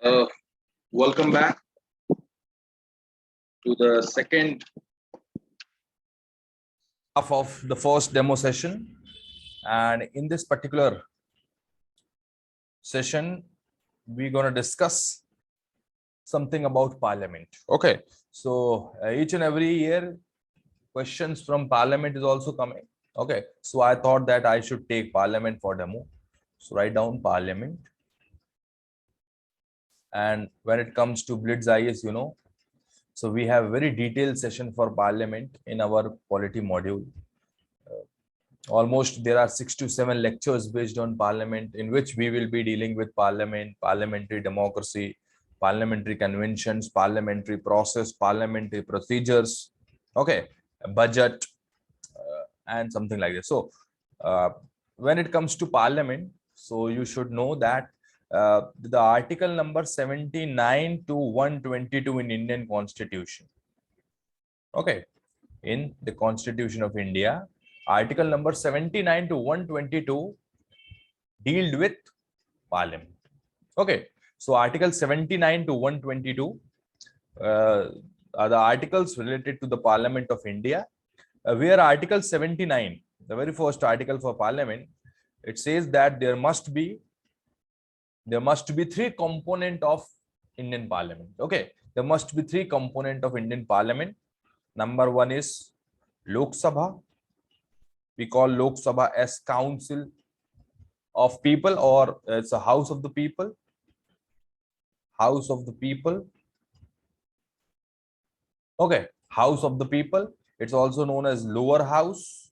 Uh, Welcome back to the second half of the first demo session, and in this particular session we're going to discuss something about parliament. Okay, so each and every year questions from parliament is also coming. Okay, so I thought that I should take parliament for demo. So write down parliament, and when it comes to Blitz IAS, so we have very detailed session for parliament in our polity module. Almost there are 6 to 7 lectures based on parliament, in which we will be dealing with parliament, parliamentary democracy, parliamentary conventions, parliamentary process, parliamentary procedures, okay, budget, and something like this. So when it comes to parliament, so you should know that the article number 79 to 122 in Indian Constitution, okay, in the Constitution of India, article number 79 to 122 dealt with parliament. Okay, so article 79 to 122 are the articles related to the Parliament of India, where article 79, the very first article for parliament, it says that there must be three component of Indian parliament. Okay, there must be three component of Indian parliament. Number one is Lok Sabha. We call Lok Sabha as council of people, or it's a house of the people. House of the people. Okay, house of the people. It's also known as lower house.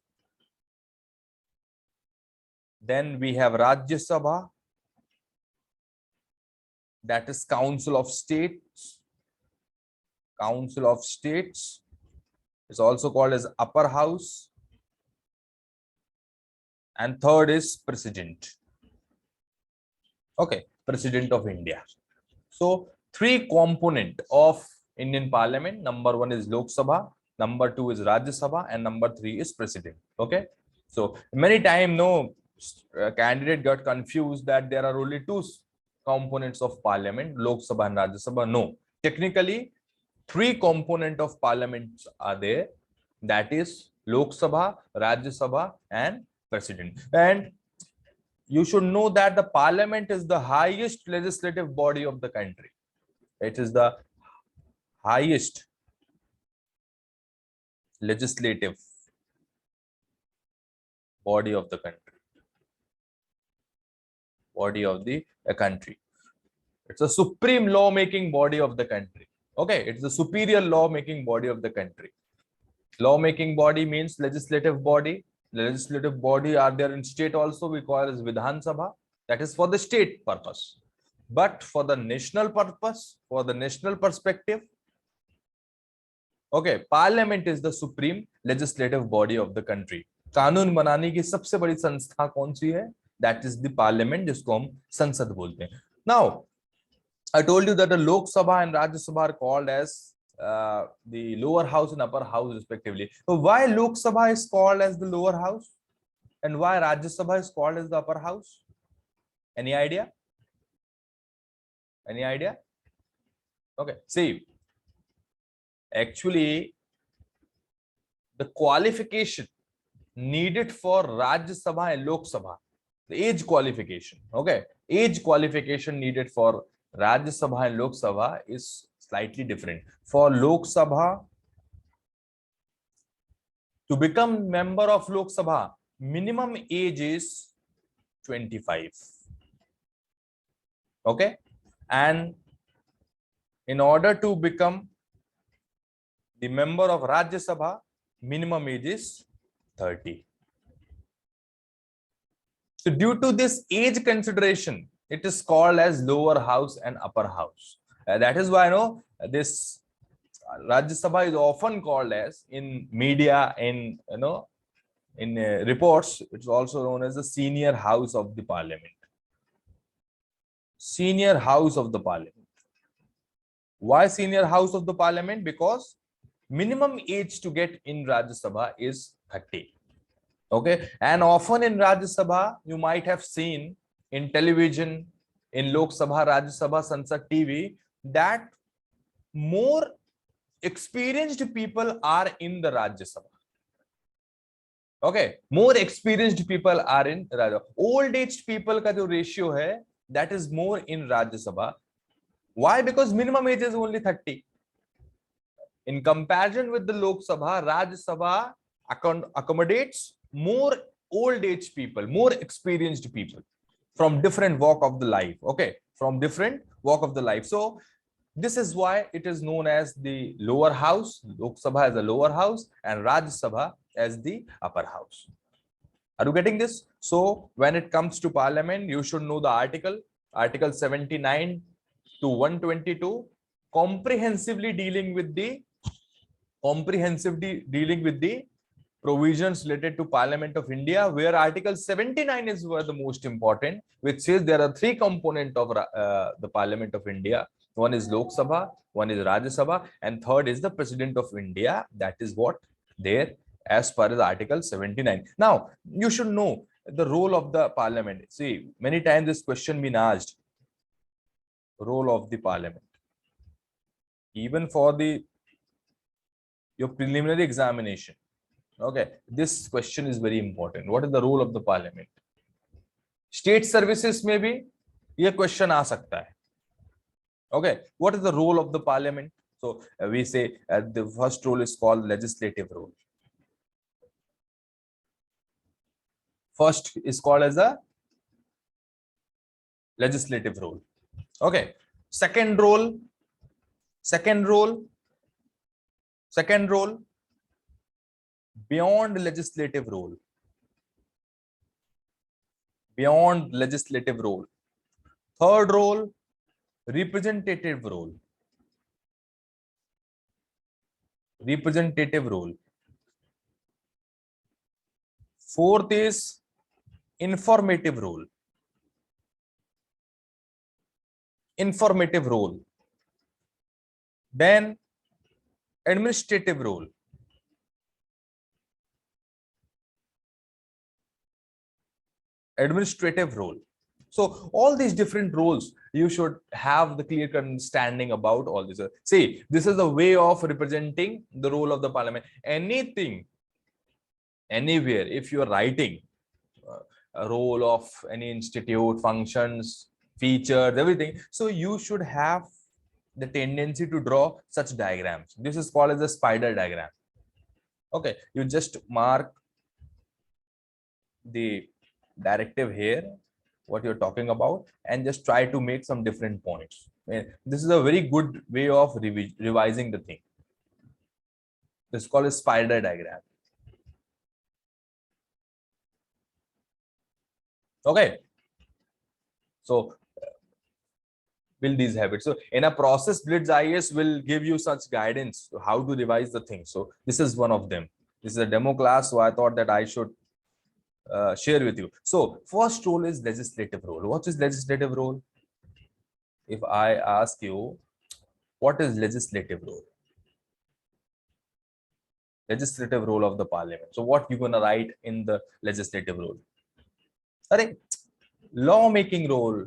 Then we have Rajya Sabha, that is council of states. Council of states is also called as upper house. And third is president. Okay, president of India. So three component of Indian parliament. Number one is Lok Sabha, number two is Rajya Sabha, and number three is president. Okay, so many times candidate got confused that there are only two components of parliament, Lok Sabha and Rajya Sabha. No, technically three component of parliament are there, that is Lok Sabha, Rajya Sabha, and president. And you should know that the parliament is the highest legislative body of the country. It is the highest legislative body of the country. Body of the country. It's a supreme law-making body of the country. Okay, it's the superior law-making body of the country. Law-making body means legislative body. Legislative body are there in state also. We call it as Vidhan Sabha. That is for the state purpose. But for the national purpose, for the national perspective, okay, parliament is the supreme legislative body of the country. कानून बनाने की सबसे बड़ी संस्था कौन सी है? That is the parliament, जिसको हम संसद बोलते हैं. Now, I told you that the Lok Sabha and Rajya Sabha are called as the lower house and upper house respectively. So why Lok Sabha is called as the lower house and why Rajya Sabha is called as the upper house? Any idea? Any idea? Okay, see, actually the qualification needed for Rajya Sabha and Lok Sabha, the age qualification, okay, age qualification needed for Rajya Sabha and Lok Sabha is slightly different. For Lok Sabha, to become member of Lok Sabha, minimum age is 25. Okay, and in order to become the member of Rajya Sabha, minimum age is 30. So due to this age consideration, it is called as lower house and upper house. That is why this Rajya Sabha is often called as, in media, in reports, it's also known as the senior house of the parliament. Senior house of the parliament. Why senior house of the parliament? Because minimum age to get in Rajya Sabha is 30. Okay, and often in Rajya Sabha, you might have seen in television, in Lok Sabha, Rajya Sabha, Sansad, TV, that more experienced people are in the Rajya Sabha. Okay, more experienced people are in Rajya. Old aged people ka jo ratio hai, that is more in Rajya Sabha. Why? Because minimum age is only 30. In comparison with the Lok Sabha, Rajya Sabha accommodates more old age people, more experienced people from different walk of the life. Okay, from different walk of the life. So this is why it is known as the lower house. Lok Sabha as the lower house and Rajya Sabha as the upper house. Are you getting this? So when it comes to parliament, you should know the article 79 to 122, comprehensively dealing with the provisions related to Parliament of India, where Article 79 is the most important, which says there are three components of the Parliament of India. One is Lok Sabha, one is Rajya Sabha, and third is the President of India. That is what there as per as Article 79. Now, you should know the role of the Parliament. See, many times this question been asked, role of the Parliament. Even for your preliminary examination. Okay, this question is very important. What is the role of the Parliament? State services में भी ये question आ सकता है. Okay, what is the role of the Parliament? So we say the first role is called legislative role. First is called as a legislative role. Okay, second role, beyond legislative role. Third role, representative role. Fourth is informative role. Then administrative role. So all these different roles, you should have the clear understanding about all this. See, this is the way of representing the role of the Parliament. Anything, anywhere, if you are writing a role of any institute, functions, features, everything, so you should have the tendency to draw such diagrams. This is called as a spider diagram. Okay, you just mark the directive here, what you're talking about, and just try to make some different points. This is a very good way of revising the thing. This is called a spider diagram. Okay, so build these habits. So in a process, Blitz IAS will give you such guidance to how to revise the thing. So this is one of them. This is a demo class, so I thought that I should share with you. So first role is legislative role. What is legislative role? If I ask you, what is legislative role? Legislative role of the Parliament. So what you're gonna write in the legislative role? Sorry, law-making role.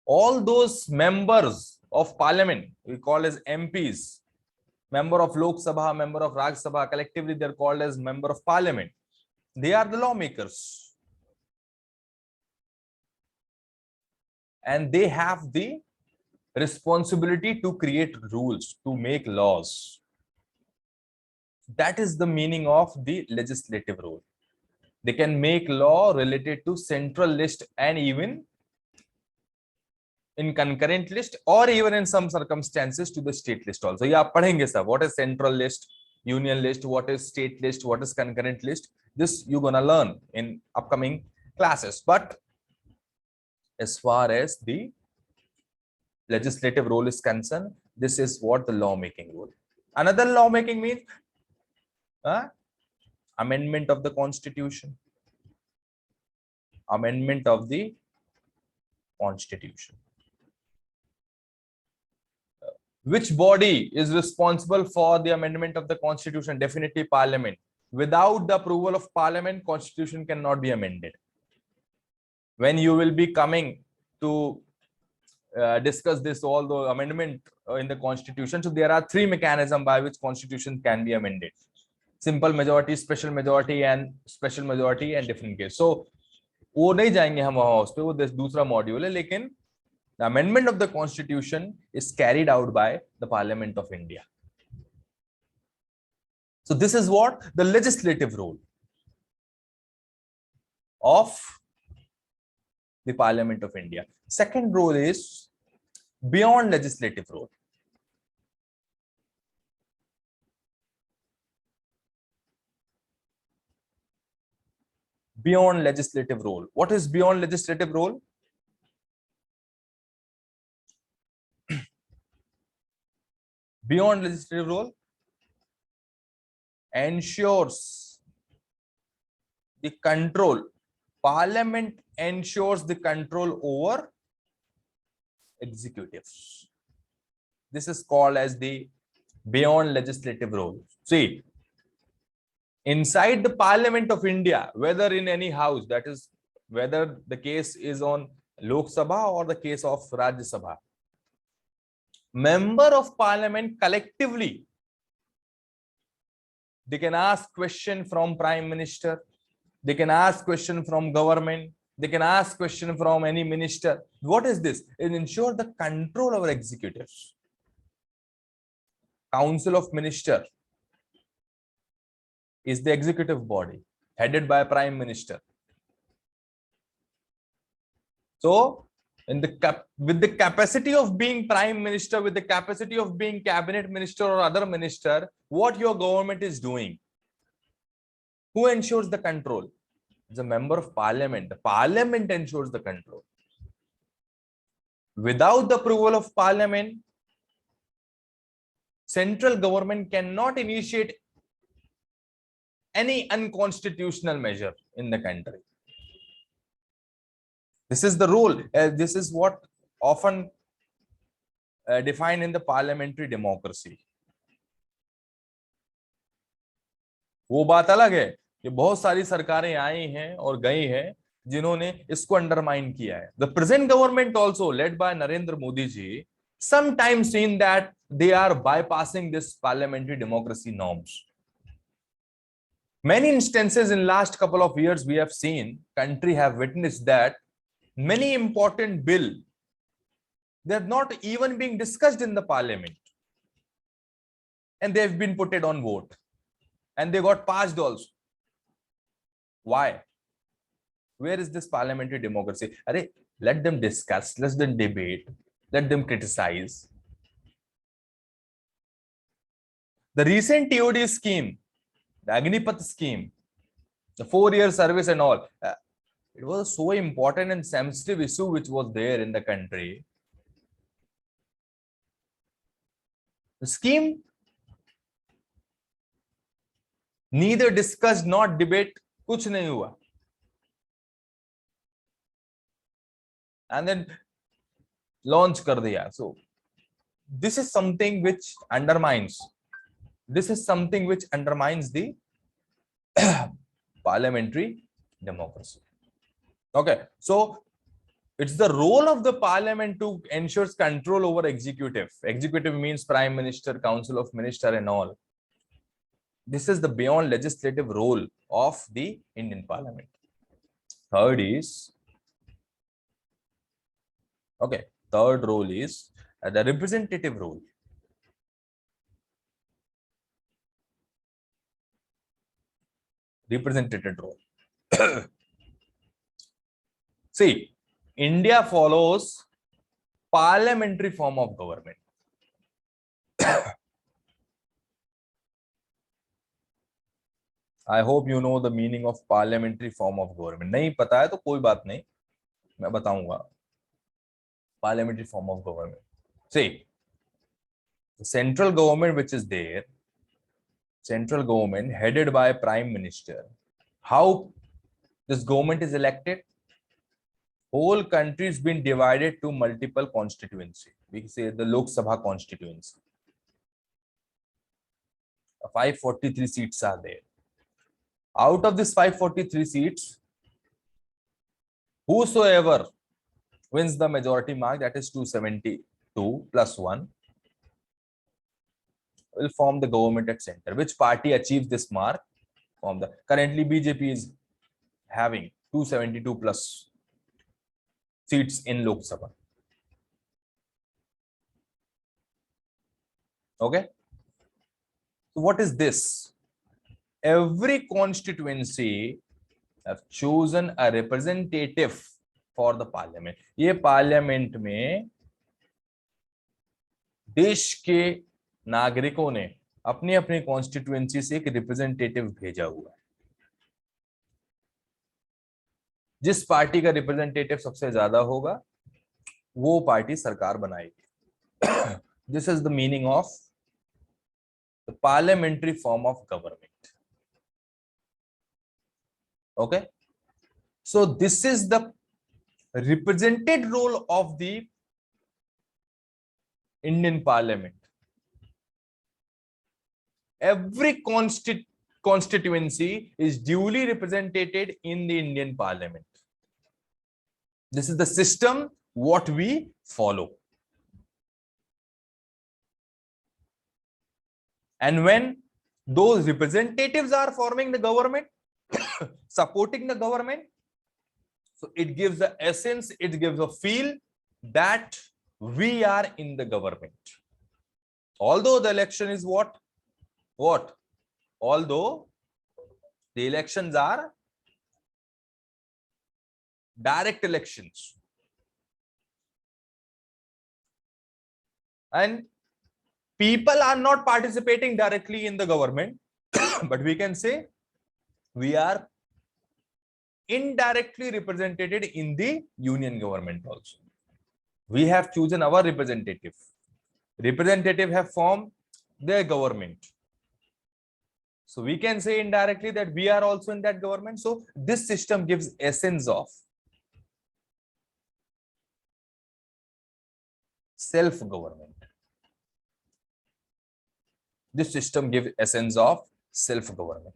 All those members of Parliament, we call as MPs, member of Lok Sabha, member of Rajya Sabha, collectively they're called as member of Parliament. They are the lawmakers. And they have the responsibility to create rules, to make laws. That is the meaning of the legislative role. They can make law related to central list and even in concurrent list, or even in some circumstances to the state list also. Yeah, padhenge sir, what is central list, union list, what is state list, what is concurrent list? This you're gonna learn in upcoming classes. But as far as the legislative role is concerned, this is what the lawmaking role. Another lawmaking means amendment of the constitution. Amendment of the constitution. Which body is responsible for the amendment of the constitution? Definitely Parliament. Without the approval of Parliament, constitution cannot be amended. when you will be coming to discuss this, all the amendment in the constitution. So there are three mechanisms by which constitution can be amended: simple majority, special majority, and special majority and different case. So वो नहीं जाएंगे हम वहां उस पे, वो दूसरा module है, लेकिन the amendment of the constitution is carried out by the Parliament of India. So this is what the legislative role of the Parliament of India. Second role is beyond legislative role. Beyond legislative role. What is beyond legislative role? Beyond legislative role ensures the control. Parliament ensures the control over executives. This is called as the beyond legislative role. See, inside the Parliament of India, whether in any house, that is, whether the case is on Lok Sabha or the case of Rajya Sabha, member of Parliament collectively, they can ask question from Prime Minister, they can ask question from government, they can ask question from any minister. What is this? It ensures the control over executives. Council of Minister is the executive body headed by Prime Minister. So, with the capacity of being Prime Minister, with the capacity of being Cabinet Minister or other minister, what your government is doing, who ensures the control? It's a member of Parliament. The Parliament ensures the control. Without the approval of Parliament, central government cannot initiate any unconstitutional measure in the country. This is the rule. This is what often defined in the parliamentary democracy. वो बात अलग है कि बहुत सारी सरकारें आई हैं और गई हैं जिन्होंने इसको अंडरमाइन किया है. The present government also, led by Narendra Modi ji, sometimes seen that they are bypassing this parliamentary democracy norms. Many instances in last couple of years we have seen, country have witnessed that many important bill, they are not even being discussed in the parliament, and they have been put it on vote, and they got passed also. Why? Where is this parliamentary democracy? Let them discuss, let them debate, let them criticize. The recent TOD scheme, the Agnipath scheme, the 4-year service and all, it was so important and sensitive issue which was there in the country. The scheme neither discussed nor debate, कुछ नहीं हुआ. And then launch कर दिया. So this is something which undermines. This is something which undermines the parliamentary democracy. Okay, so it's the role of the parliament to ensure control over executive. Executive means Prime Minister, Council of Minister and all. This is the beyond legislative role of the Indian Parliament. Third role is the representative role. Representative role. See, India follows parliamentary form of government. I hope you know the meaning of parliamentary form of government. नहीं पता है तो कोई बात नहीं, मैं बताऊंगा. Parliamentary form of government. See, the central government which is there, central government headed by Prime Minister. How this government is elected? Whole country has been divided to multiple constituency. We say the Lok Sabha constituency. 543 seats are there. Out of this 543 seats, whosoever wins the majority mark, that is 272 plus 1, will form the government at center. Which party achieves this mark? Form the, currently BJP is having 272 plus seats in Lok Sabha. Okay. So what is this? Every constituency have chosen a representative for the parliament. ये parliament में देश के नागरिकों ने अपनी अपनी constituency से एक रिप्रेजेंटेटिव भेजा हुआ है. जिस पार्टी का रिप्रेजेंटेटिव सबसे ज्यादा होगा वो पार्टी सरकार बनाएगी. This is the meaning of the parliamentary form of government. Okay, so this is the represented role of the Indian Parliament. Every constituency is duly represented in the Indian Parliament. This is the system what we follow. And when those representatives are forming the government, supporting the government, so it gives the essence, it gives a feel that we are in the government. Although the election is what? Although the elections are direct elections. And people are not participating directly in the government, but we can say we are indirectly represented in the union government also. We have chosen our representative. Representative have formed their government. So we can say indirectly that we are also in that government. So this system gives essence of self-government. This system gives essence of self-government.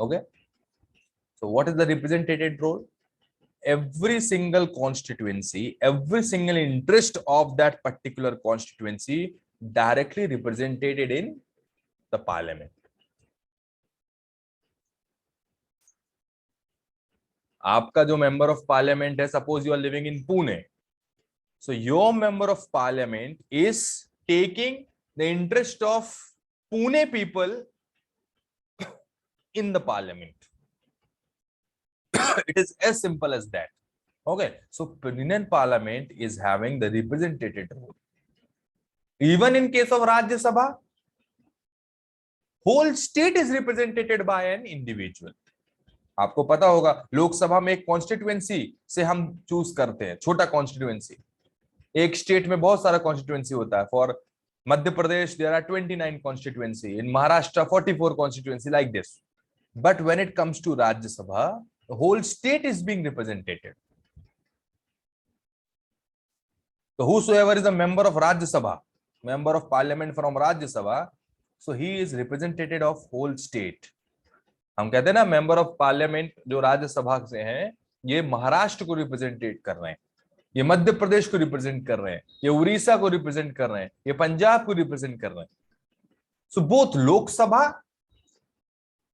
Okay. So what is the representative role? Every single constituency, every single interest of that particular constituency directly represented in the parliament. आपका जो member of parliament है, suppose you are living in Pune. So your member of parliament is taking the interest of Pune people in the parliament. It is as simple as that. Okay, so Indian Parliament is having the representative role. Even in case of Rajya Sabha, whole state is represented by an individual. आपको पता होगा लोकसभा में एक constituency से हम choose करते हैं, छोटा कॉन्स्टिट्यूएंसी. एक स्टेट में बहुत सारा कॉन्स्टिट्यूएंसी होता है. For Madhya Pradesh there are 29 constituency, in Maharashtra 44 constituency, like this. But when it comes to Rajya Sabha, the whole state is being represented. So whosoever is a member of Rajya Sabha, member of parliament from Rajya Sabha, so he is representative of whole state. हम कहते हैं ना member of parliament जो राज्य सभा से हैं, ये महाराष्ट्र को रिप्रेजेंटेट कर रहे हैं, ये मध्य प्रदेश को रिप्रेजेंट कर रहे हैं, ये उड़ीसा को रिप्रेजेंट कर रहे हैं, ये पंजाब को रिप्रेजेंट कर रहे हैं. So both Lok Sabha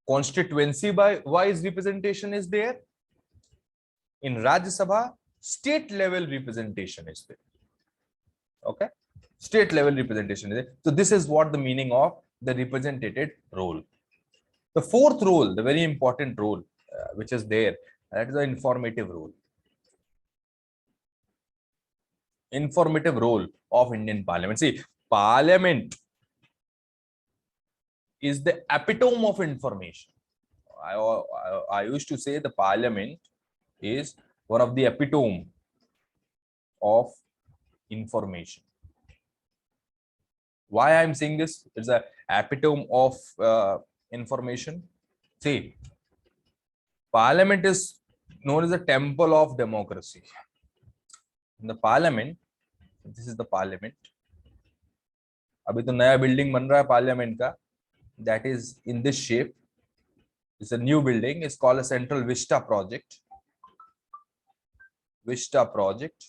constituency by wise representation is there. In Rajya Sabha, state level representation is there. Okay, state level representation is there. So this is what the meaning of the representative role. The fourth role, the very important role, which is there, that is the informative role. Informative role of Indian Parliament. See, Parliament is the epitome of information. I used to say the Parliament is one of the epitome of information. Why I'm saying this? It's a epitome of information. See, Parliament is known as the temple of democracy. In the Parliament, this is the Parliament. अभी तो नया building बन रहा है parliament का, that is in this shape. It's a new building. It's called a Central Vista project. Vista project.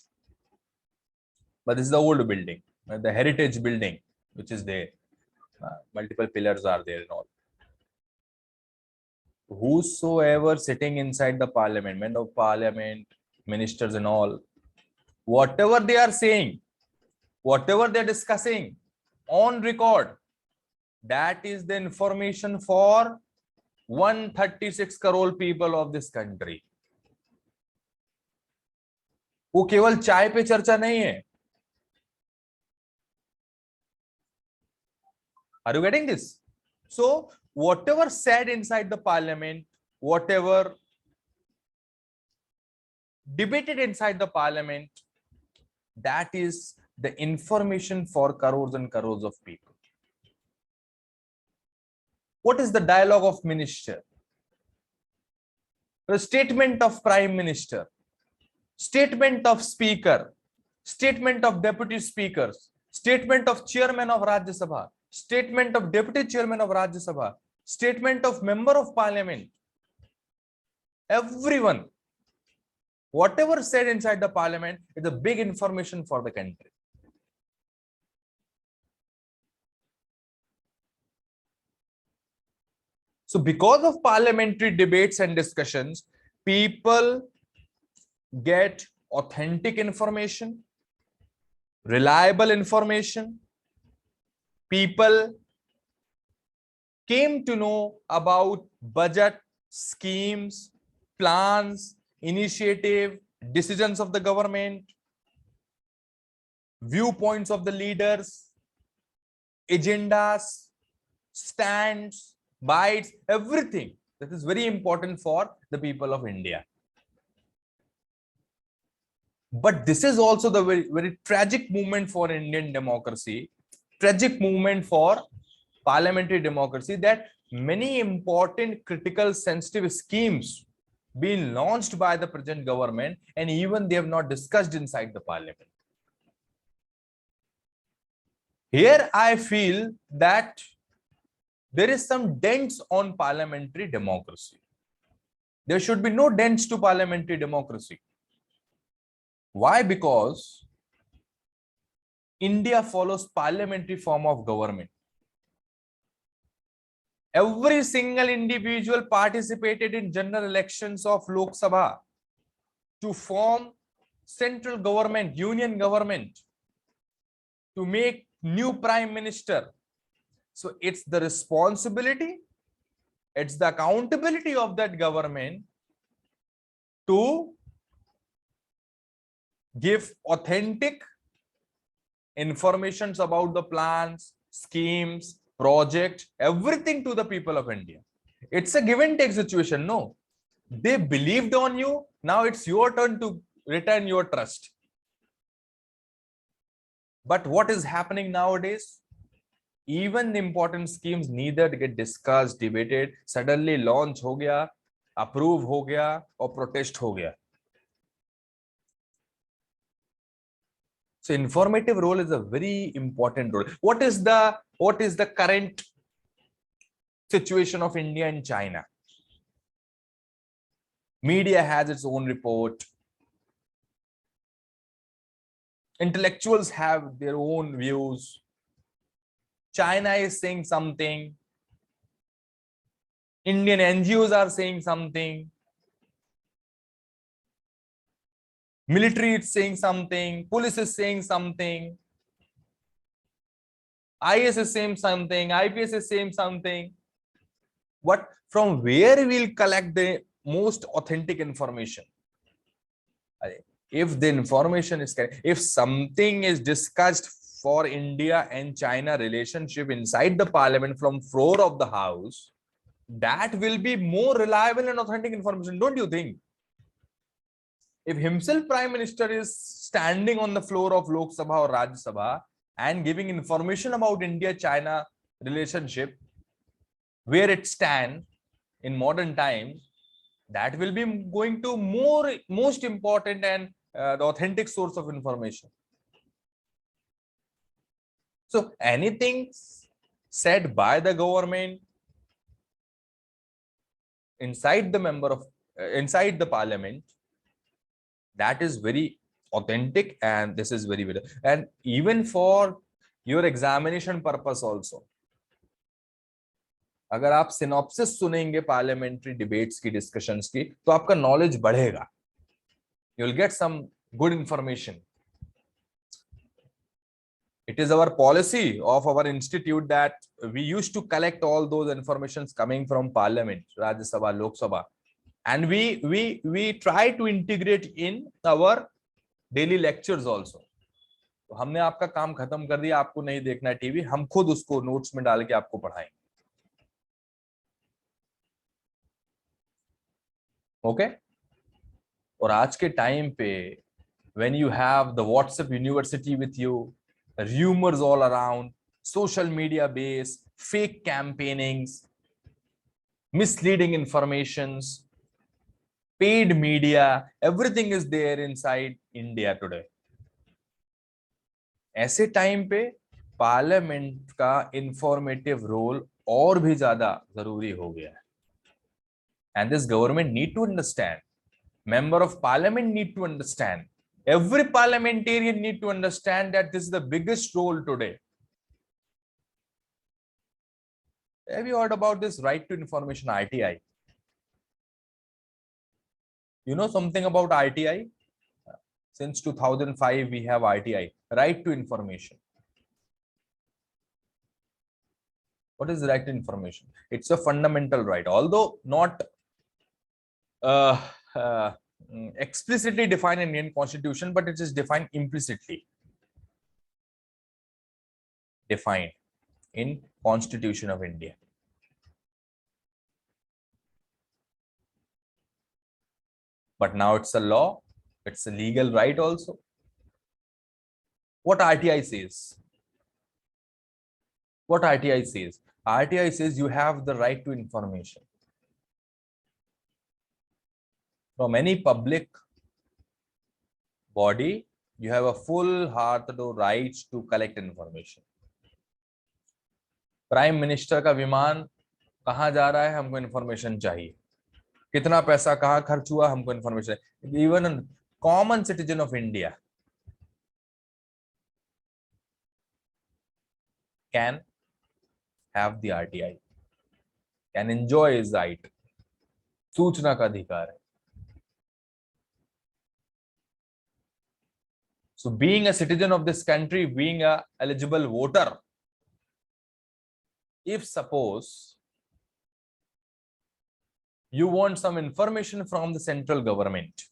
But this is the old building, the heritage building, which is there. Multiple pillars are there and all. Whosoever sitting inside the parliament, men of parliament, ministers and all, whatever they are saying, whatever they are discussing on record, that is the information for 136 crore people of this country. वो केवल चाय पे चर्चा नहीं है. Are you getting this? So whatever said inside the parliament, whatever debated inside the parliament, that is the information for crores and crores of people. What is the dialogue of minister? The statement of prime minister, statement of speaker, statement of deputy speakers, statement of chairman of Rajya Sabha, statement of deputy chairman of Rajya Sabha, statement of member of parliament. Everyone, whatever said inside the parliament is a big information for the country. So because of parliamentary debates and discussions, people get authentic information, reliable information. People came to know about budget, schemes, plans, initiative, decisions of the government, viewpoints of the leaders, agendas, stands, bites, everything. That is very important for the people of India. But this is also the very, very tragic movement for Indian democracy, tragic movement for parliamentary democracy, that many important, critical, sensitive schemes being launched by the present government, and even they have not discussed inside the parliament. Here I feel that there is some dents on parliamentary democracy. There should be no dents to parliamentary democracy. Why? Because India follows parliamentary form of government. Every single individual participated in general elections of Lok Sabha to form central government, union government, to make new prime minister. So it's the responsibility, it's the accountability of that government to give authentic informations about the plans, schemes, project, everything to the people of India. It's a give and take situation. No, they believed on you. Now it's your turn to return your trust. But what is happening nowadays? Even the important schemes neither get discussed, debated, suddenly launch ho gaya, approve ho gaya, or protest ho gaya. So informative role is a very important role. What is the current situation of India and China? Media has its own report. Intellectuals have their own views. China is saying something. Indian NGOs are saying something. Military is saying something. Police is saying something. IAS is saying something. IPS is saying something. What? From where we'll collect the most authentic information? If the information is correct, if something is discussed for India and China relationship inside the parliament from floor of the house, that will be more reliable and authentic information, don't you think? If himself prime minister is standing on the floor of Lok Sabha or Rajya Sabha and giving information about India-China relationship, where it stands in modern times, that will be going to most important and the authentic source of information. So anything said by the government inside the parliament, that is very authentic, and this is very, and even for your examination purpose also, अगर आप synopsis सुनेंगे parliamentary debates की, discussions की, तो आपका knowledge बढ़ेगा. You will get some good information. It is our policy of our institute that we used to collect all those informations coming from Parliament, Rajya Sabha, Lok Sabha, and we try to integrate in our daily lectures also. तो हमने आपका काम खत्म कर दिया, आपको नहीं देखना है टीवी, हम खुद उसको नोट्स में डाल के आपको पढ़ाएंगे. ओके? और आज के टाइम पे when you have the WhatsApp university with you, rumors all around, social media base, fake campaignings, misleading informations, paid media, everything is there inside India today. ऐसे टाइम पे पार्लियामेंट का इंफॉर्मेटिव रोल और भी ज्यादा जरूरी हो गया है. And this government need to understand, member of parliament need to understand, every parliamentarian need to understand that this is the biggest role today. Have you heard about this right to information, RTI? You know something about RTI? Since 2005 we have RTI, right to information. What is right to information? It's a fundamental right, although not explicitly defined in Indian Constitution, but it is defined implicitly. Defined in Constitution of India. But now it's a law, it's a legal right also. What RTI says? What RTI says? RTI says you have the right to information from any public body. You have a full-hearted right to collect information. Prime minister का विमान कहां जा रहा है, हमको information चाहिए. कितना पैसा कहां खर्च हुआ, हमको information. Even a common citizen of India can have the RTI, can enjoy his right. सूचना का अधिकार है. So being a citizen of this country, being a eligible voter, if suppose you want some information from the central government,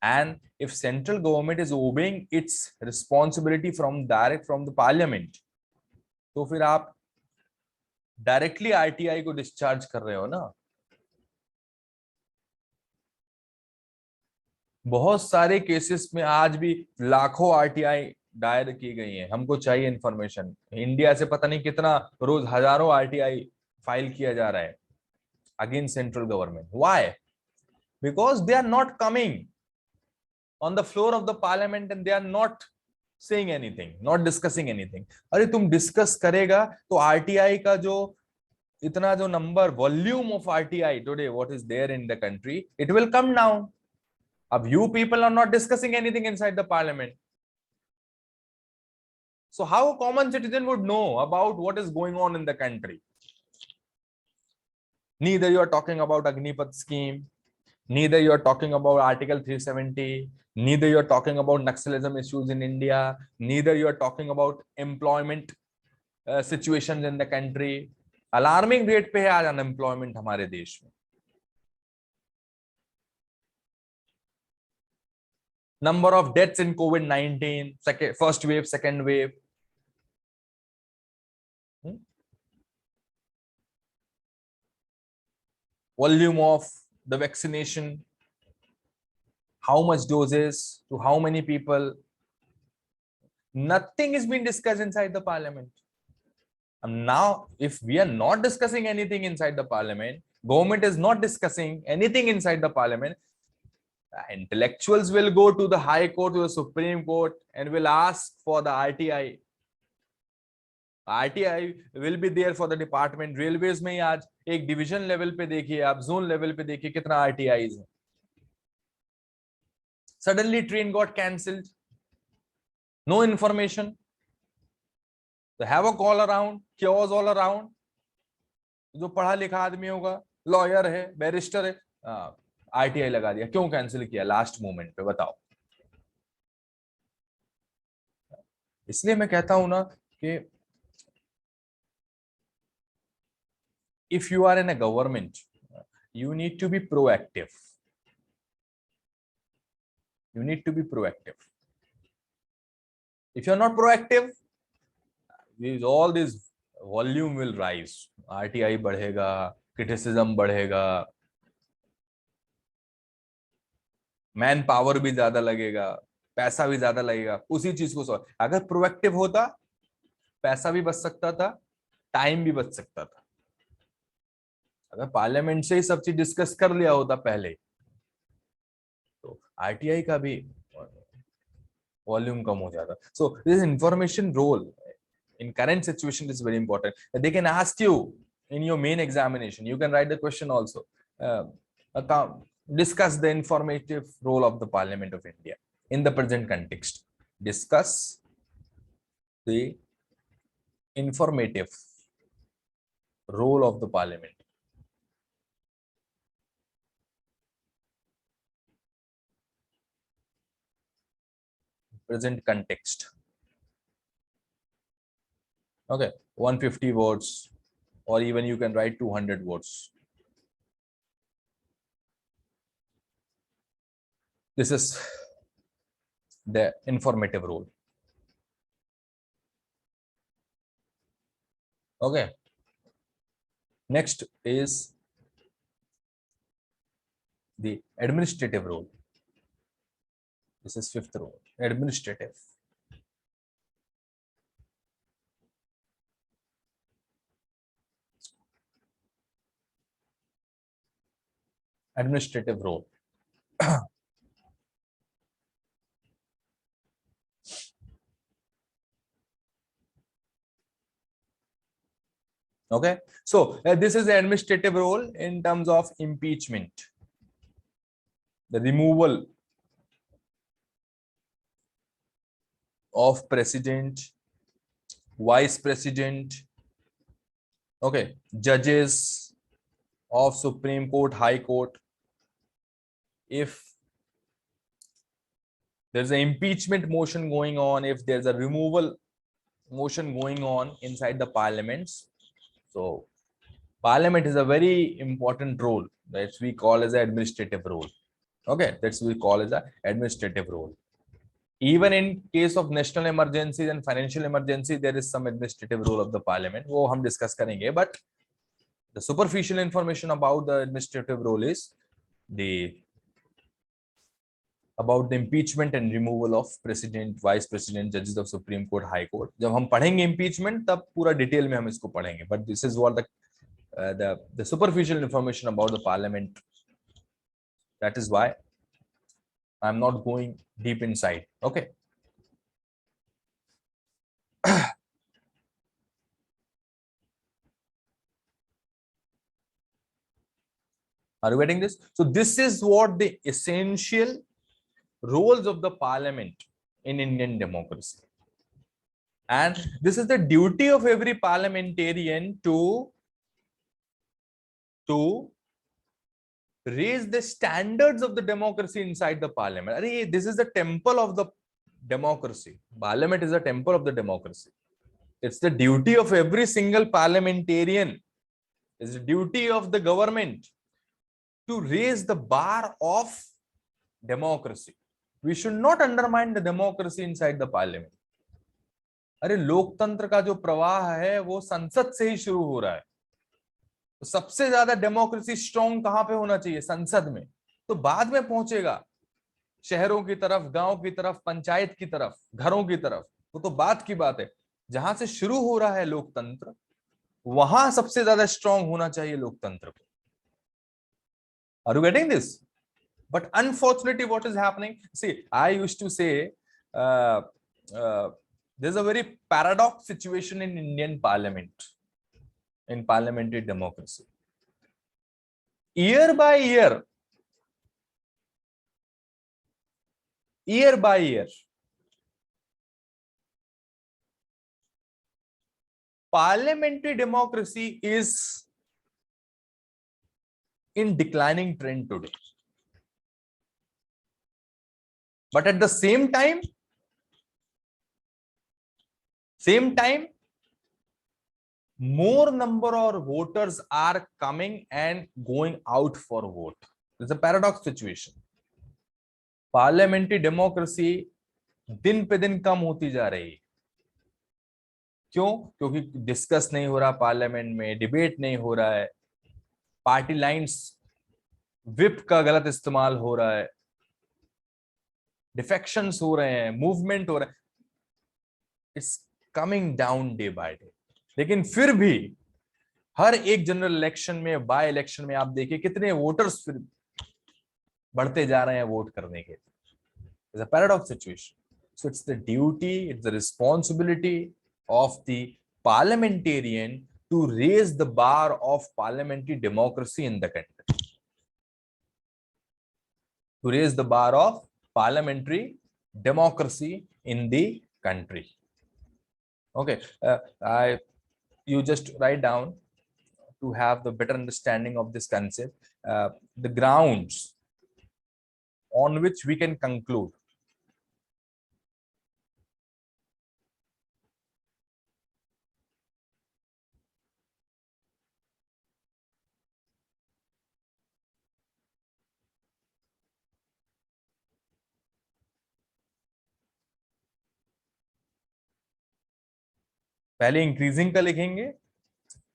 and if central government is obeying its responsibility from direct from the parliament, तो फिर आप directly RTI को discharge कर रहे हो ना. बहुत सारे केसेस में आज भी लाखों आरटीआई दायर की गई हैं. हमको चाहिए इंफॉर्मेशन. इंडिया से पता नहीं कितना रोज हजारों आरटीआई फाइल किया जा रहा है against central government. Why? Because they are not coming on the floor of the parliament and they are not saying anything, not discussing anything. अरे तुम डिस्कस करेगा तो आरटीआई का जो इतना जो number, volume of RTI today what is there in the country, it will come down. अब you people are not discussing anything inside the parliament, so how a common citizen would know about what is going on in the country? Neither you are talking about Agnipath scheme, neither you are talking about Article 370, neither you are talking about Naxalism issues in India, neither you are talking about employment situations in the country. Alarming rate पे है आज unemployment हमारे देश में. Number of deaths in COVID-19, first wave, second wave. Volume of the vaccination, how much doses to how many people. Nothing is being discussed inside the parliament. And now, if we are not discussing anything inside the parliament, government is not discussing anything inside the parliament, Intellectuals will go to the High Court, to the Supreme Court, and will ask for the RTI. RTI will be there for the department. Railways में आज एक division level पे देखिए, आप zone level पे देखिए कितना RTIs है. Suddenly train got cancelled. No information. They have a call around, chaos all around. जो पढ़ा लिखा आदमी होगा, लॉयर है, बैरिस्टर है, RTI लगा दिया. क्यों कैंसिल किया? लास्ट मोमेंट पे बताओ. इसलिए मैं कहता हूं ना कि if you are in a government, you need to be proactive. You need to be proactive. If you're not proactive, all this volume will rise. RTI बढ़ेगा, criticism बढ़ेगा, मैन पावर भी ज्यादा लगेगा, पैसा भी ज्यादा लगेगा. उसी चीज को अगर प्रोएक्टिव होता, पैसा भी बच सकता था, टाइम भी बच सकता था. अगर पार्लियामेंट से ही सब चीज डिस्कस कर लिया होता पहले, तो आरटीआई का भी वॉल्यूम कम हो जाता. So this information role in current situation is very important. They can ask you in your main examination, you can write the question also, discuss the informative role of the Parliament of India in the present context. Discuss the informative role of the Parliament. Present context. Okay, 150 words, or even you can write 200 words. This is the informative role. Okay. Next is the administrative role. This is fifth role, administrative. Administrative role. Okay, so this is the administrative role in terms of impeachment, the removal of president, vice president, okay, judges of Supreme Court, High Court. If there's an impeachment motion going on, if there's a removal motion going on inside the parliaments, so parliament is a very important role that we call as an administrative role. Okay, that's we call as an administrative role. Even in case of national emergencies and financial emergency, there is some administrative role of the parliament. वो हम discuss करेंगे, but the superficial information about the administrative role is about the impeachment and removal of president, vice president, judges of Supreme Court, High Court. जब हम पढ़ेंगे impeachment, तब पूरा detail में हम इसको पढ़ेंगे. But this is what the superficial information about the parliament. That is why I'm not going deep inside. Okay. Are you getting this? So this is what the essential roles of the parliament in Indian democracy. And this is the duty of every parliamentarian to raise the standards of the democracy inside the parliament. This is the temple of the democracy. Parliament is a temple of the democracy. It's the duty of every single parliamentarian. It's the duty of the government to raise the bar of democracy. We should not undermine the democracy inside the parliament. अरे लोकतंत्र का जो प्रवाह है वो संसद से ही शुरू हो रहा है. तो सबसे ज्यादा डेमोक्रेसी स्ट्रॉन्ग कहां पे होना चाहिए? संसद में. तो बाद में पहुंचेगा शहरों की तरफ, गांव की तरफ, पंचायत की तरफ, घरों की तरफ. वो तो बात की बात है. जहां से शुरू हो रहा है लोकतंत्र, वहां सबसे ज्यादा स्ट्रॉन्ग होना चाहिए लोकतंत्र को. Are you getting this? But unfortunately, what is happening? See, I used to say there's a very paradox situation in Indian Parliament, in parliamentary democracy. Year by year, parliamentary democracy is in declining trend today. But at the same time, more number of voters are coming and going out for vote. It's a paradox situation. Parliamentary democracy दिन पे दिन कम होती जा रही है. क्यों? क्योंकि discuss नहीं हो रहा पार्लियामेंट में, डिबेट नहीं हो रहा है, पार्टी लाइंस विप का गलत इस्तेमाल हो रहा है, डिफेक्शंस हो रहे हैं, मूवमेंट हो रहा है. It's coming down day by day. लेकिन फिर भी हर एक जनरल इलेक्शन में, बाय इलेक्शन में आप देखिए कितने वोटर्स फिर बढ़ते जा रहे हैं वोट करने के. It's a paradox situation. So it's the duty, it's the responsibility of the parliamentarian to raise the bar of parliamentary democracy in the country. To raise the bar of parliamentary democracy in the country. Okay, you just write down to have the better understanding of this concept, the grounds on which we can conclude पहले increasing का लिखेंगे,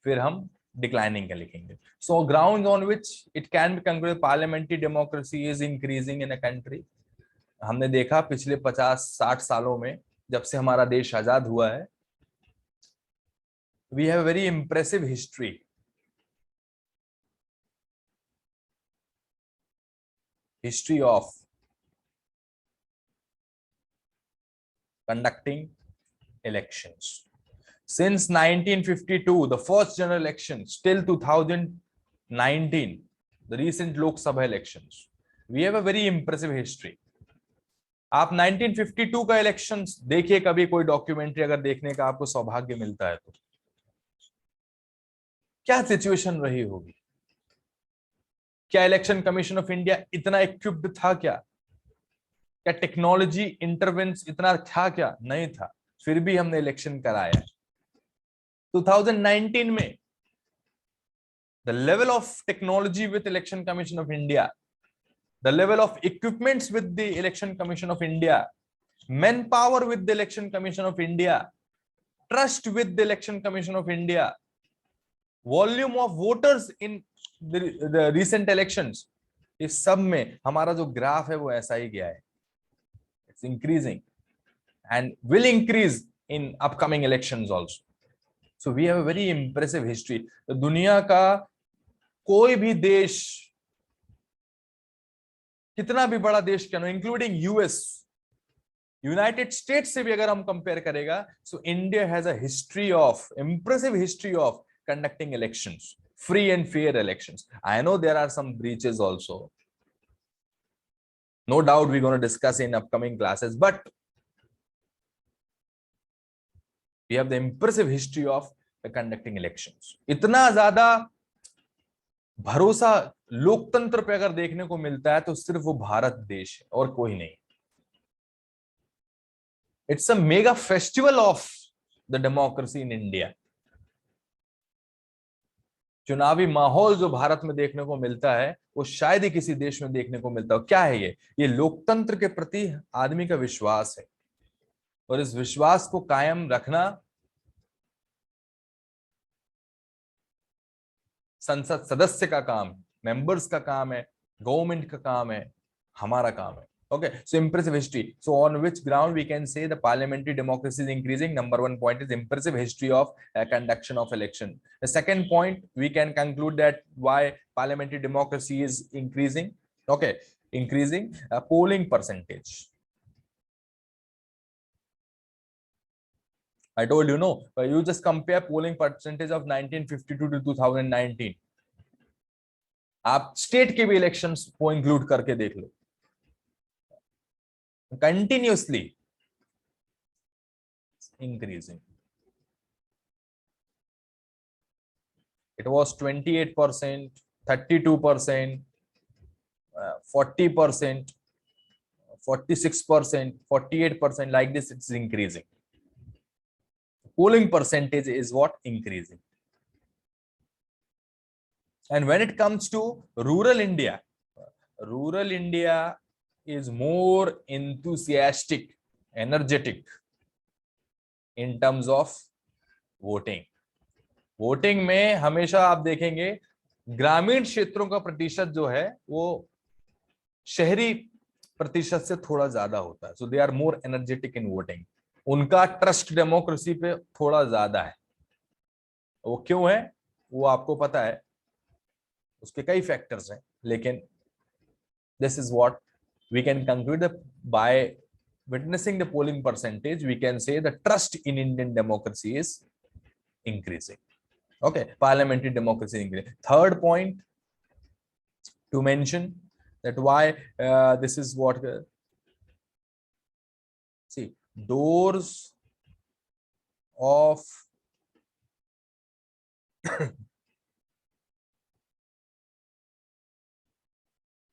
फिर हम declining का लिखेंगे. So ground on which it can be concluded parliamentary democracy is increasing in a country. हमने देखा पिछले 50-60 सालों में, जब से हमारा देश आजाद हुआ है, we have very impressive history. History of conducting elections. Since 1952, the first general elections, till 2019, the recent Lok Sabha elections, we have a very impressive history. आप 1952 का इलेक्शंस देखिए, कभी कोई डॉक्यूमेंट्री अगर देखने का आपको सौभाग्य मिलता है तो क्या सिचुएशन रही होगी. क्या इलेक्शन कमीशन ऑफ इंडिया इतना इक्विप्ड था? क्या टेक्नोलॉजी इंटरवेंस इतना था? क्या नहीं था. फिर भी हमने इलेक्शन कराया. 2019 में the level of technology with Election Commission of India, the level of equipments with the Election Commission of India, manpower with the Election Commission of India, trust with the Election Commission of India, volume of voters in the recent elections, इस सब में हमारा जो graph है वो ऐसा ही गया है. It's increasing and will increase in upcoming elections also. So we have a very impressive history. तो दुनिया का कोई भी देश, कितना भी बड़ा देश क्यों, इंक्लूडिंग यूएस, यूनाइटेड स्टेट्स से भी अगर हम कंपेयर करेगा, so India has a history of, impressive history of conducting elections, free and fair elections. I know there are some breaches also. No doubt we're going to discuss in upcoming classes, but we have the impressive history of conducting elections. इतना ज्यादा भरोसा लोकतंत्र पे अगर देखने को मिलता है तो सिर्फ वो भारत देश है और कोई नहीं. It's a mega festival of the democracy in India. चुनावी माहौल जो भारत में देखने को मिलता है वो शायद ही किसी देश में देखने को मिलता हो. क्या है ये लोकतंत्र के प्रति आदमी का विश्वास है, और इस विश्वास को कायम रखना संसद सदस्य का काम है, मेंबर्स का काम है, गवर्नमेंट का काम है, हमारा काम है. Okay, so impressive history. So on which ground we can say the parliamentary democracy is increasing? Number one point is impressive history of conduction of election. The second point, we can conclude that why parliamentary democracy is increasing. Okay, increasing. Polling percentage. I told you, no, you just compare polling percentage of 1952 to 2019. आप state के भी elections को include करके देख लो, continuously increasing. It was 28%, 32%, 40%, 46%, 48%, like this, it's increasing. Polling percentage is what? Increasing. And when it comes to rural India is more enthusiastic, energetic in terms of voting. Voting में हमेशा आप देखेंगे ग्रामीण क्षेत्रों का प्रतिशत जो है वो शहरी प्रतिशत से थोड़ा ज्यादा होता है. So they are more energetic in voting. उनका ट्रस्ट डेमोक्रेसी पे थोड़ा ज्यादा है. वो क्यों है वो आपको पता है, उसके कई फैक्टर्स हैं, लेकिन this is what we can conclude by witnessing the polling percentage. We can say the trust in Indian democracy is increasing. Okay, parliamentary democracy increasing. Third point to mention that why this is what see, doors of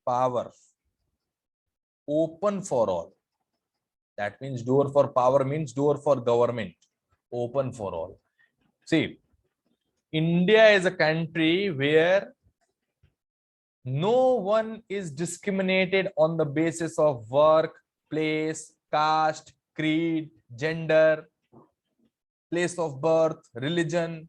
power open for all. That means door for power means door for government, open for all. See, India is a country where no one is discriminated on the basis of work, place, caste, creed, gender, place of birth, religion.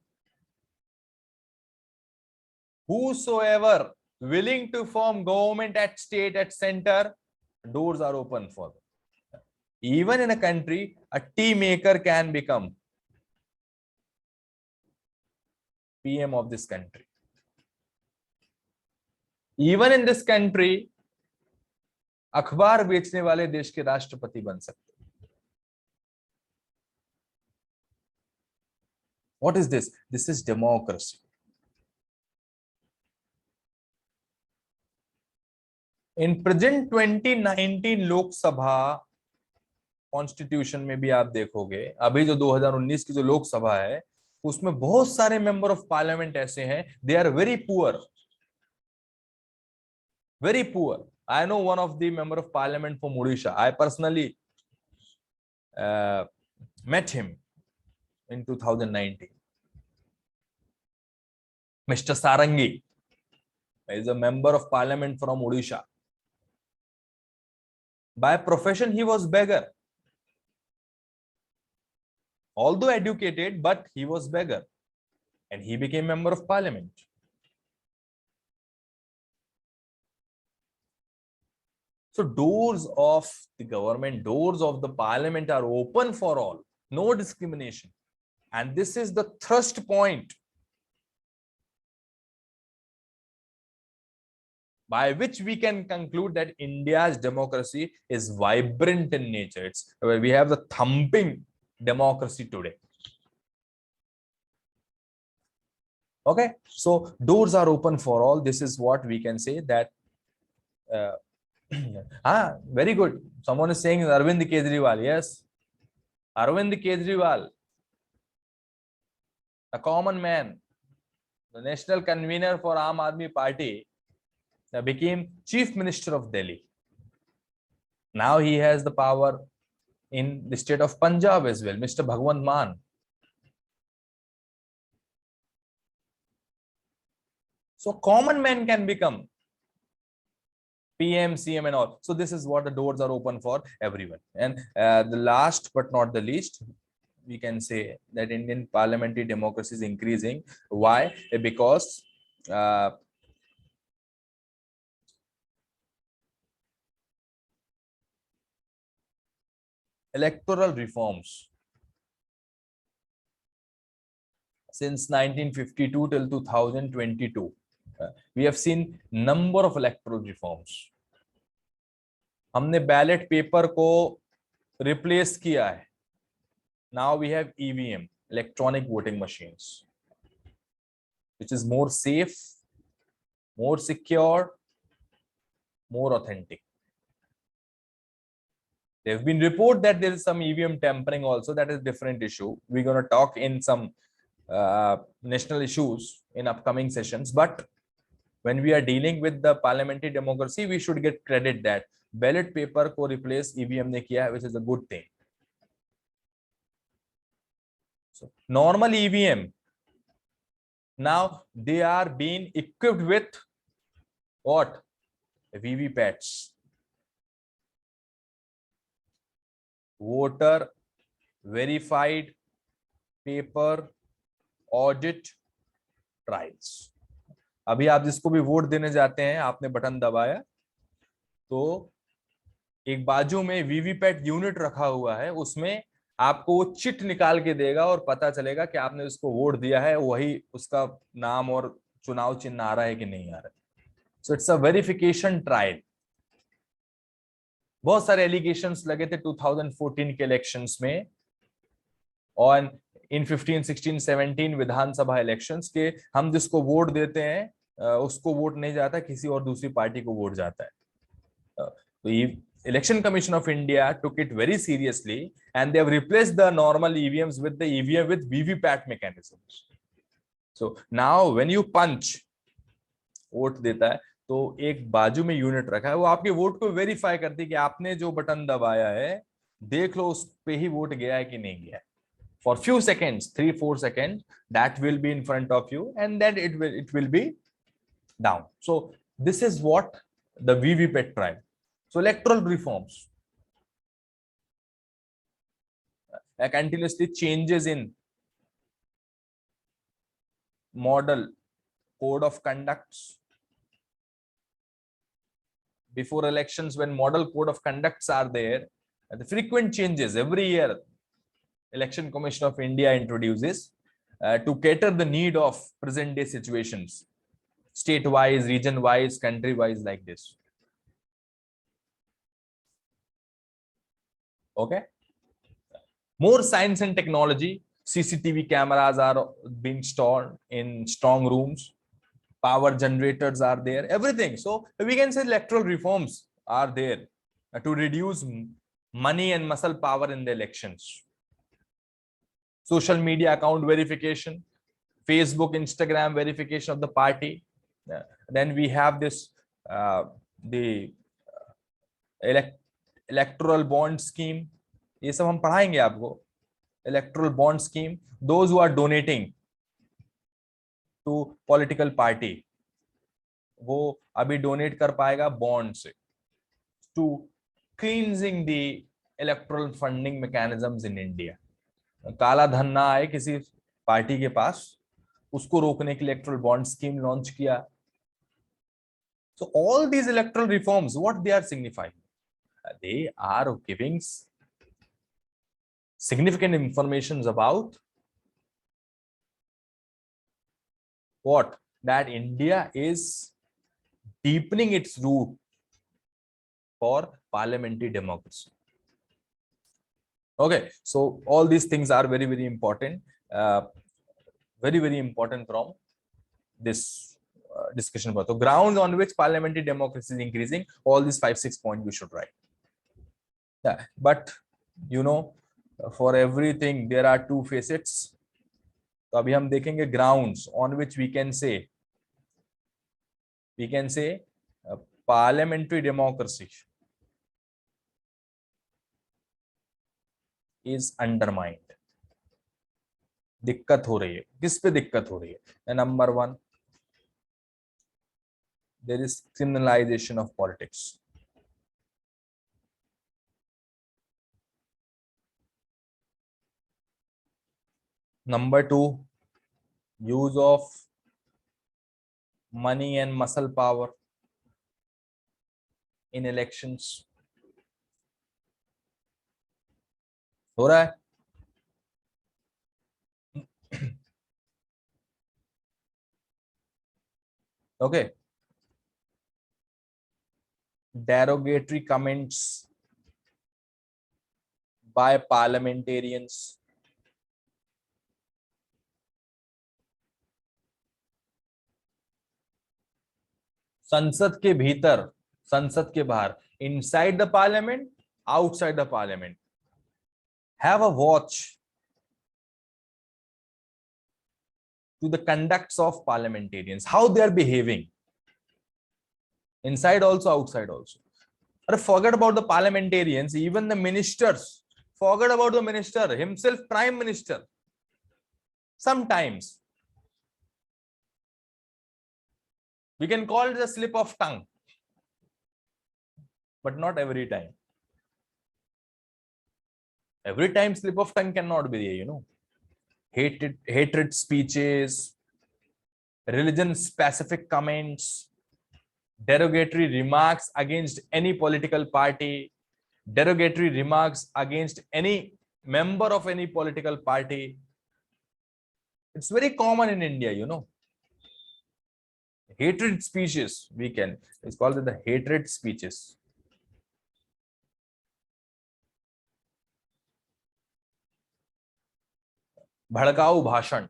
Whosoever willing to form government at state, at center, doors are open for them. Even in a country, a tea maker can become PM of this country. Even in this country, अखबार बेचने वाले देश के राष्ट्रपति बन सकते हैं. What is this? This is democracy. In present 2019 Lok Sabha constitution में भी आप देखोगे, अभी जो 2019 की जो लोकसभा है उसमें बहुत सारे मेंबर ऑफ पार्लियामेंट ऐसे हैं, they are very poor, very poor. I know one of the member of parliament from Odisha. I personally met him in 2019. Mr. Sarangi is a member of parliament from Odisha. By profession, he was beggar. Although educated, but he was beggar. And he became member of parliament. So doors of the government, doors of the parliament are open for all, no discrimination. And this is the thrust point by which we can conclude that India's democracy is vibrant in nature. We have the thumping democracy today. Okay, so doors are open for all. This is what we can say that very good. Someone is saying Arvind Kejriwal. Yes, Arvind Kejriwal, a common man, the national convener for Aam Aadmi Party, became Chief Minister of Delhi. Now he has the power in the state of Punjab as well, Mr. Bhagwant Mann. So common man can become PM, CM and all. So this is what the doors are open for everyone. And the last but not the least, we can say that Indian parliamentary democracy is increasing. Why? Because electoral reforms since 1952 till 2022. We have seen number of electoral reforms. हमने ballot paper को replace किया है. Now we have EVM, electronic voting machines, which is more safe, more secure, more authentic. There have been reports that there is some EVM tampering also. That is a different issue. We're going to talk in some national issues in upcoming sessions. But when we are dealing with the parliamentary democracy, we should get credit that ballot paper को replace EVM ने किया है, which is a good thing. So normal EVM, now they are being equipped with what? VVPATs. Voter verified paper audit trials. अभी आप जिसको भी vote देने जाते हैं, आपने बटन दबाया तो एक बाजू में वीवीपैट यूनिट रखा हुआ है, उसमें आपको वो चिट निकाल के देगा और पता चलेगा कि आपने उसको वोट दिया है, वही उसका नाम और चुनाव चिन्ह आ रहा है कि नहीं आ रहा है. So it's a verification trial. बहुत सारे एलिगेशंस लगे थे 2014 के इलेक्शंस में और इन 15, 16, 17 विधानसभा इलेक्शंस के हम जिसको वोट देते हैं उसको वोट नहीं जाता, किसी और दूसरी पार्टी को वोट जाता है. तो ये Election Commission of India took it very seriously and they have replaced the normal EVMs with the EVM with VVPAT mechanisms. So now when you punch, vote देता है तो एक बाजू में यूनिट रखा है, वो आपके वोट को वेरीफाई करती है कि आपने जो बटन दबाया है देख लो उस पे ही वोट गया है कि नहीं गया है. For few seconds, 3-4 seconds, that will be in front of you and then it will be down. So this is what the VVPAT trial. So electoral reforms, continuously changes in model code of conducts. Before elections, when model code of conducts are there, the frequent changes every year, Election Commission of India introduces to cater the need of present day situations, state-wise, region-wise, country-wise, like this. Okay. More science and technology. CCTV cameras are being installed in strong rooms. Power generators are there. Everything. So we can say electoral reforms are there to reduce money and muscle power in the elections. Social media account verification, Facebook, Instagram verification of the party. Then we have this the electoral bond scheme. ये सब हम पढ़ाएंगे आपको. Electoral bond scheme, those who are donating to political party, वो अभी donate कर पाएगा bond से. To cleansing the electoral funding mechanisms in India. काला धन ना आए किसी पार्टी के पास, उसको रोकने के लिए electoral bond scheme launch किया. So all these electoral reforms, what they are signifying? They are giving significant information about what? That India is deepening its root for parliamentary democracy. Okay, so all these things are very, very important. Very, very important from this discussion about the grounds on which parliamentary democracy is increasing. All these 5-6 points you should write. Yeah, but you know, for everything there are two facets. तो अभी हम देखेंगे grounds on which we can say parliamentary democracy is undermined. दिक्कत हो रही है. किस पे दिक्कत हो रही है? Number 1, there is criminalization of politics. Number 2, use of money and muscle power in elections. हो रहा है? Okay. derogatory comments by parliamentarians, संसद के भीतर, संसद के बाहर, inside the parliament, outside the parliament, have a watch to the conducts of parliamentarians, how they are behaving, inside also, outside also. But forget about the parliamentarians, even the ministers, forget about the minister himself, prime minister. Sometimes we can call it a slip of tongue, but not every time. Every time slip of tongue cannot be there, you know. Hatred speeches, religion specific comments, derogatory remarks against any political party, derogatory remarks against any member of any political party. It's very common in India, you know. Hatred speeches, it's called the hatred speeches. भड़काऊ भाषण,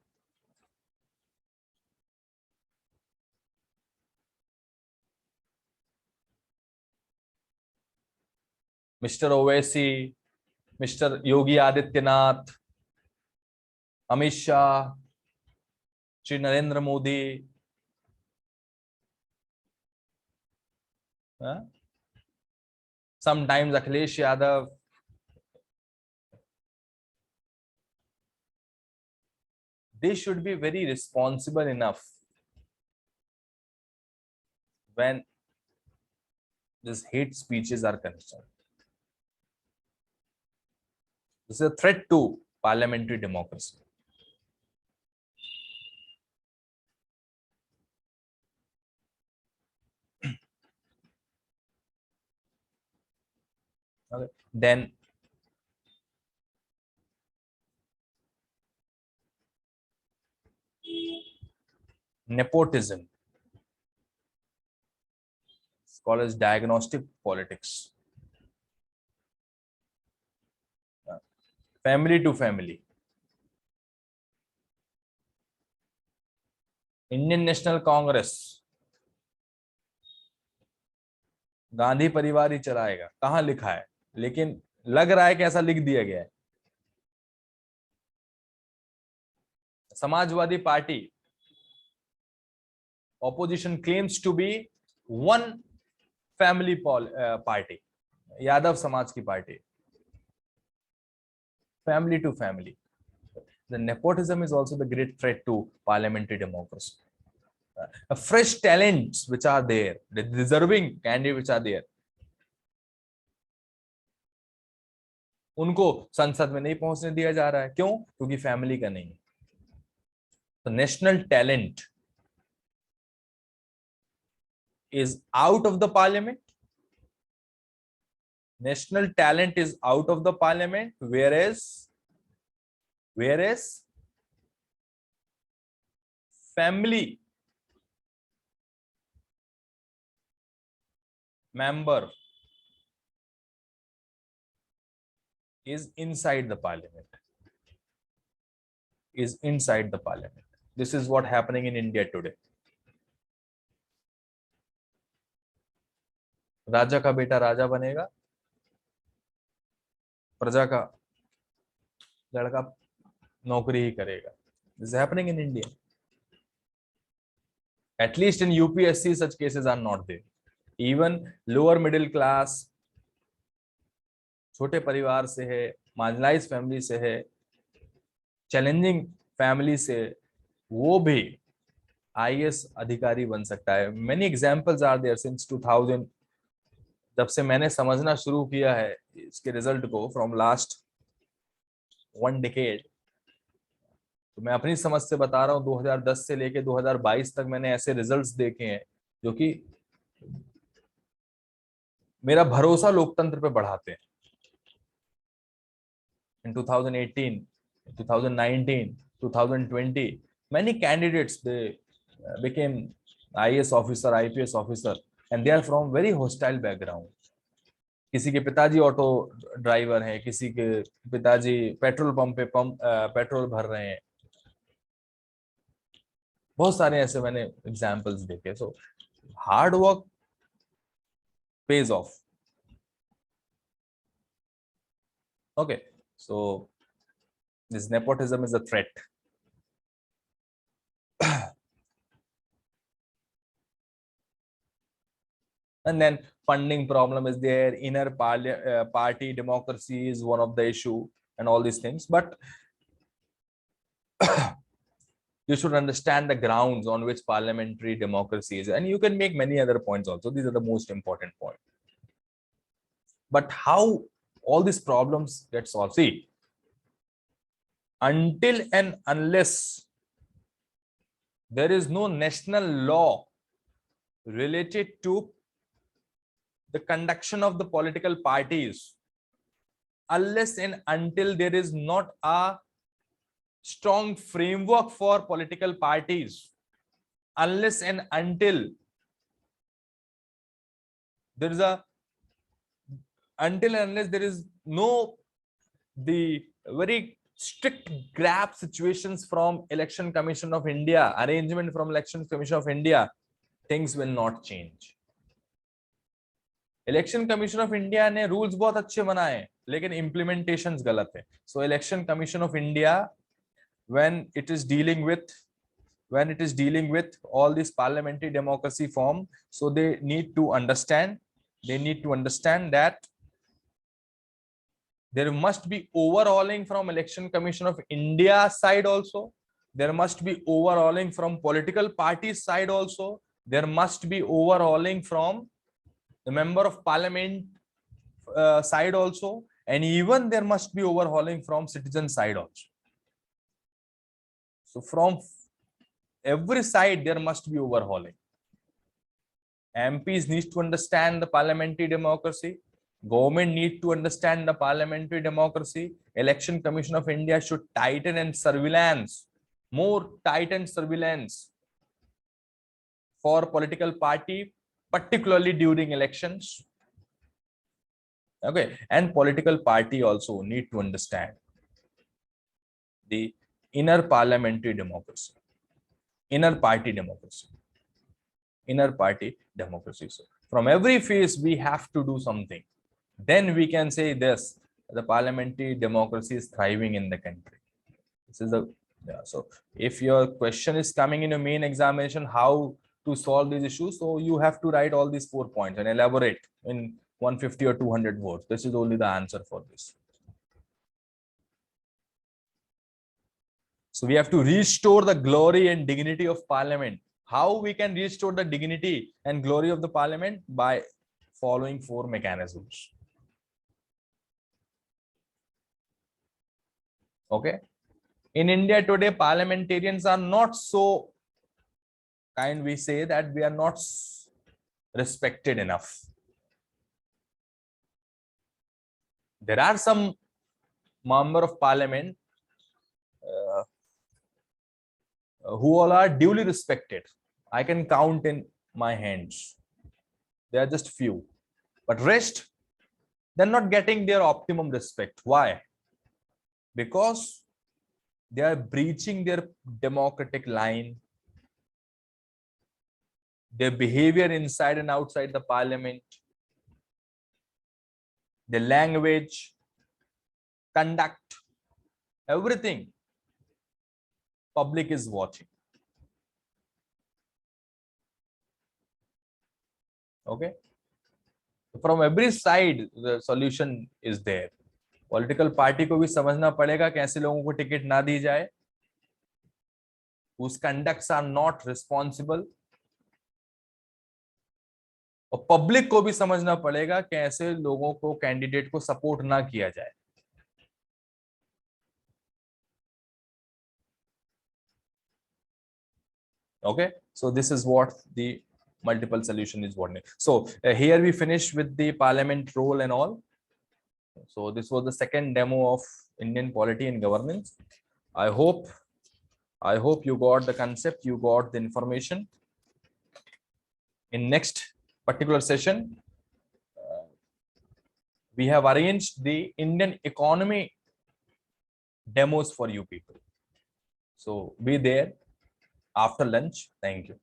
mister Owaisi, mister Yogi Adityanath, Amit Shah, Shri Narendra Modi, sometimes Akhilesh Yadav. They should be very responsible enough when these hate speeches are concerned. This is a threat to parliamentary democracy. Okay. Then nepotism. It's called as diagnostic politics. Family to family. Indian National Congress, Gandhi परिवार ही चलाएगा, कहां लिखा है, लेकिन लग रहा है कि ऐसा लिख दिया गया है. Samajwadi party, opposition claims to be one family party, Yadav समाज की party, family to family. The nepotism is also the great threat to parliamentary democracy. Fresh talents which are there, the deserving candidates which are there, उनको संसद में नहीं पहुंचने दिया जा रहा है. क्यों? क्योंकि फैमिली का नहीं. The national talent is out of the parliament. National talent is out of the parliament, whereas family member is inside the parliament. This is what happening in India today. राजा का बेटा राजा बनेगा, प्रजा का लड़का नौकरी ही करेगा. This is happening in India. At least in UPSC, such cases are not there. Even lower middle class, छोटे परिवार से है, marginalized family से है, challenging family से, वो भी IAS अधिकारी बन सकता है. Many examples are there since 2000. जब से मैंने समझना शुरू किया है इसके रिजल्ट को, फ्रॉम लास्ट 1 decade, तो मैं अपनी समझ से बता रहा हूँ, 2010 से लेके 2022 तक मैंने ऐसे रिजल्ट्स देखे हैं जो कि मेरा भरोसा लोकतंत्र पे बढ़ाते हैं. In 2018, 2019, 2020, many candidates, they became IAS officer, IPS officer and they are from very hostile background. किसी के पिताजी ऑटो ड्राइवर हैं, किसी के पिताजी पेट्रोल पंप पे पेट्रोल भर रहे हैं. बहुत सारे ऐसे मैंने एग्जांपल्स देखे. So hard work pays off. Okay, so this nepotism is a threat. And then funding problem is there, inner party democracy is one of the issue, and all these things. But you should understand the grounds on which parliamentary democracy is, and you can make many other points also. These are the most important points. But how all these problems get solved? See, until and unless there is no national law related to the conduction of the political parties, unless and until there is not a strong framework for political parties, unless and until there is unless there is no the very strict grab situations from Election Commission of India, arrangement from Election Commission of India, things will not change. Election commission of India ने rules बहुत अच्छे बनाए, लेकिन implementations गलत है. So election commission of India when it is dealing with all this parliamentary democracy form, so they need to understand that there must be overhauling from Election Commission of India side also, there must be overhauling from political parties side also, there must be overhauling from the member of parliament side also, and even there must be overhauling from citizen side also. So from every side there must be overhauling. MPs need to understand the parliamentary democracy, government need to understand the parliamentary democracy. Election Commission of India should tighten and surveillance, more tightened surveillance for political party, particularly during elections. Okay, and political party also need to understand the inner parliamentary democracy, inner party democracy. So from every phase we have to do something. Then we can say this: the parliamentary democracy is thriving in the country. This is the so if your question is coming in a main examination, how to solve these issues, so you have to write all these 4 points and elaborate in 150 or 200 words. This is only the answer for this. So we have to restore the glory and dignity of parliament. How we can restore the dignity and glory of the parliament? By following 4 mechanisms. Okay. In India today, parliamentarians are not so kind. We say that we are not respected enough. There are some member of parliament who all are duly respected. I can count in my hands. They are just few, but rest, they're not getting their optimum respect. Why? Because they are breaching their democratic line. Their behavior inside and outside the parliament, the language, conduct, everything, public is watching. Okay, from every side the solution is there. Political party को भी समझना पड़ेगा कि ऐसे लोगों को ticket ना दी जाए, whose conducts are not responsible. और पब्लिक को भी समझना पड़ेगा कि ऐसे लोगों को, कैंडिडेट को सपोर्ट ना किया जाए. Okay, so this is what the multiple solution is what. So here we finish with the parliament role and all. So this was the second demo of Indian polity and governance. I hope you got the concept, you got the information. In next particular session, we have arranged the Indian economy demos for you people. So be there after lunch. Thank you.